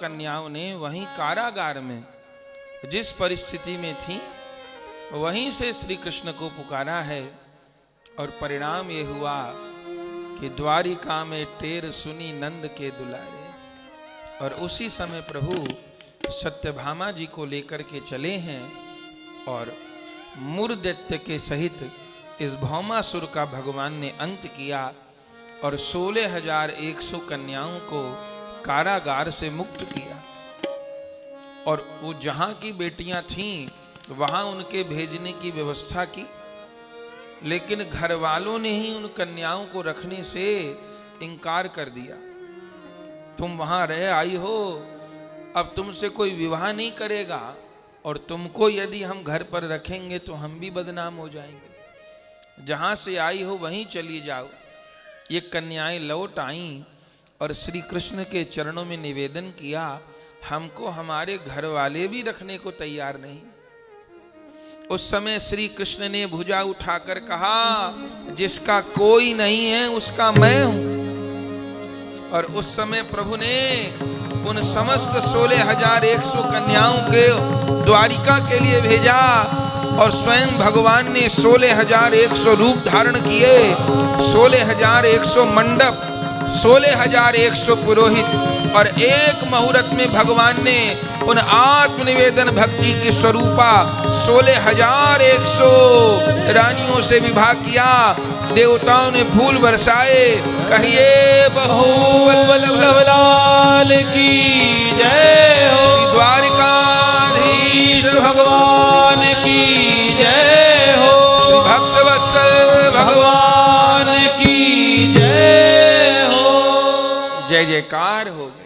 कन्याओं ने वहीं कारागार में जिस परिस्थिति में थी वहीं से श्री कृष्ण को पुकारा है। और परिणाम ये हुआ कि द्वारिका में टेर सुनी नंद के दुलारे। और उसी समय प्रभु सत्यभामा जी को लेकर के चले हैं और मूर दैत्य के सहित इस भौमासुर का भगवान ने अंत किया और 16,100 कन्याओं को कारागार से मुक्त किया। और वो जहां की बेटियां थीं वहां उनके भेजने की व्यवस्था की, लेकिन घर वालों ने ही उन कन्याओं को रखने से इनकार कर दिया। तुम वहां रह आई हो, अब तुमसे कोई विवाह नहीं करेगा और तुमको यदि हम घर पर रखेंगे तो हम भी बदनाम हो जाएंगे। जहां से आई हो वहीं चली जाओ। ये कन्याएं लौट आईं और श्री कृष्ण के चरणों में निवेदन किया, हमको हमारे घर वाले भी रखने को तैयार नहीं। उस समय श्री कृष्ण ने भुजा उठाकर कहा, जिसका कोई नहीं है उसका मैं हूं। और उस समय प्रभु ने उन समस्त 16,100 कन्याओं के द्वारिका के लिए भेजा और स्वयं भगवान ने 16,100 रूप धारण किए, 16,100 मंडप, 16,100 पुरोहित। और एक मुहूर्त में भगवान ने उन आत्मनिवेदन भक्ति की स्वरूपा 16,100 रानियों से विवाह किया। देवताओं ने फूल बरसाए, कहिए बहुबल लाल की जय हो, श्री द्वारिकाधीश भगवान की जय हो, श्री भक्तवत्सल भगवान की जय हो। जय जयकार हो गई।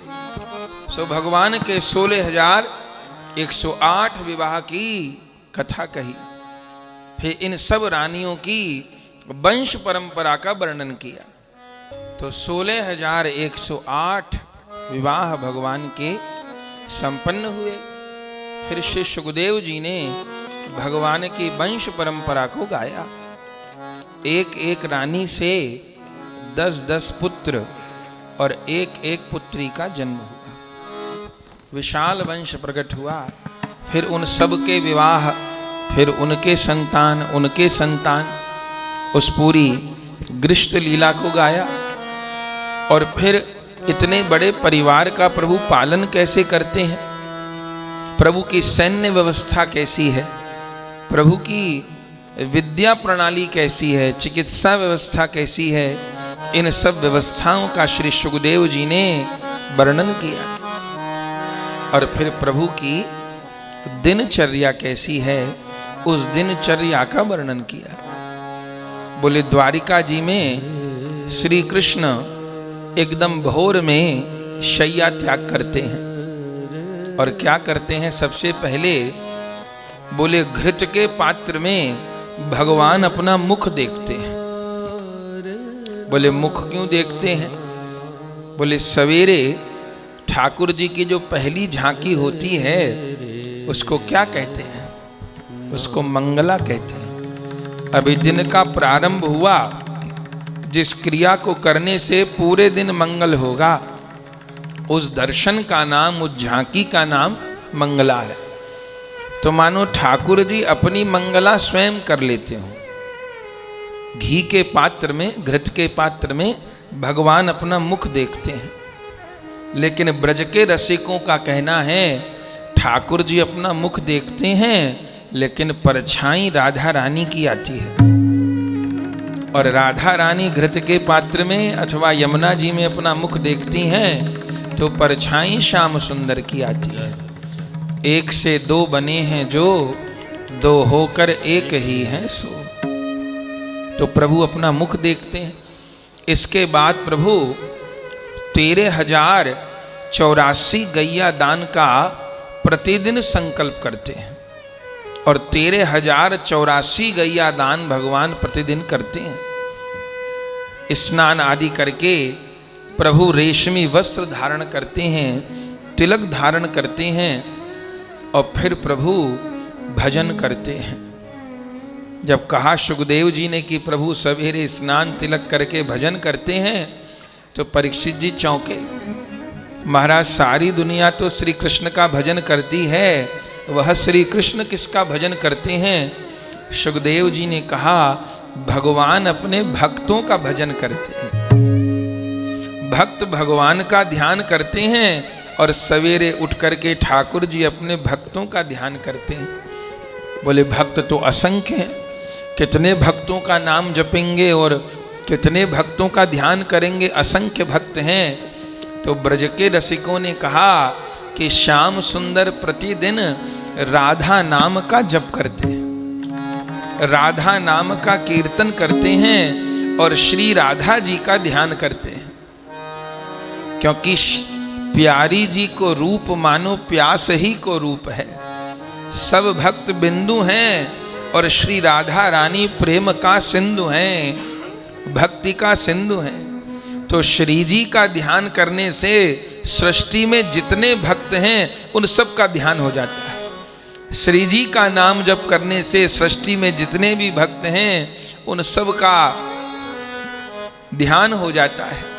सो भगवान के 16,108 विवाह की कथा कही। फिर इन सब रानियों की वंश परंपरा का वर्णन किया। तो 16,108 विवाह भगवान के संपन्न हुए। फिर श्री सुखदेव जी ने भगवान की वंश परंपरा को गाया। एक एक रानी से 10-10 पुत्र और एक एक पुत्री का जन्म हुआ। विशाल वंश प्रकट हुआ। फिर उन सब के विवाह, फिर उनके संतान उस पूरी गृष्ट लीला को गाया। और फिर इतने बड़े परिवार का प्रभु पालन कैसे करते हैं, प्रभु की सैन्य व्यवस्था कैसी है, प्रभु की विद्या प्रणाली कैसी है, चिकित्सा व्यवस्था कैसी है, इन सब व्यवस्थाओं का श्री सुखदेव जी ने वर्णन किया। और फिर प्रभु की दिनचर्या कैसी है, उस दिनचर्या का वर्णन किया। बोले द्वारिका जी में श्री कृष्ण एकदम भोर में शैया त्याग करते हैं। और क्या करते हैं, सबसे पहले बोले घृत के पात्र में भगवान अपना मुख देखते हैं। बोले मुख क्यों देखते हैं? बोले सवेरे ठाकुर जी की जो पहली झांकी होती है उसको क्या कहते हैं? उसको मंगला कहते हैं। अभी दिन का प्रारंभ हुआ, जिस क्रिया को करने से पूरे दिन मंगल होगा, उस दर्शन का नाम, उस झांकी का नाम मंगला है। तो मानो ठाकुर जी अपनी मंगला स्वयं कर लेते हो। घी के पात्र में, घृत के पात्र में भगवान अपना मुख देखते हैं। लेकिन ब्रज के रसिकों का कहना है ठाकुर जी अपना मुख देखते हैं, लेकिन परछाई राधा रानी की आती है। और राधा रानी घृत के पात्र में अथवा यमुना जी में अपना मुख देखती हैं तो परछाई श्याम सुंदर की आती है। एक से दो बने हैं जो, दो होकर एक ही हैं सो। तो प्रभु अपना मुख देखते हैं। इसके बाद प्रभु 13,084 गैया दान का प्रतिदिन संकल्प करते हैं। और 13,084 गैया दान भगवान प्रतिदिन करते हैं। स्नान आदि करके प्रभु रेशमी वस्त्र धारण करते हैं, तिलक धारण करते हैं और फिर प्रभु भजन करते हैं। जब कहा सुखदेव जी ने कि प्रभु सवेरे स्नान तिलक करके भजन करते हैं तो परीक्षित जी चौंके। महाराज सारी दुनिया तो श्री कृष्ण का भजन करती है, वह श्री कृष्ण किसका भजन करते हैं? सुखदेव जी ने कहा भगवान अपने भक्तों का भजन करते हैं। भक्त भगवान का ध्यान करते हैं और सवेरे उठ करके ठाकुर जी अपने भक्तों का ध्यान करते हैं। बोले भक्त तो असंख्य हैं, कितने भक्तों का नाम जपेंगे और कितने भक्तों का ध्यान करेंगे, असंख्य भक्त हैं। तो ब्रज के रसिकों ने कहा कि श्याम सुंदर प्रतिदिन राधा नाम का जप करते हैं, राधा नाम का कीर्तन करते हैं और श्री राधा जी का ध्यान करते हैं। क्योंकि प्यारी जी को रूप मानो प्यास ही को रूप है। सब भक्त बिंदु हैं और श्री राधा रानी प्रेम का सिंधु हैं, भक्ति का सिंधु हैं। तो श्री जी का ध्यान करने से सृष्टि में जितने भक्त हैं उन सब का ध्यान हो जाता है। श्री जी का नाम जप करने से सृष्टि में जितने भी भक्त हैं उन सब का ध्यान हो जाता है।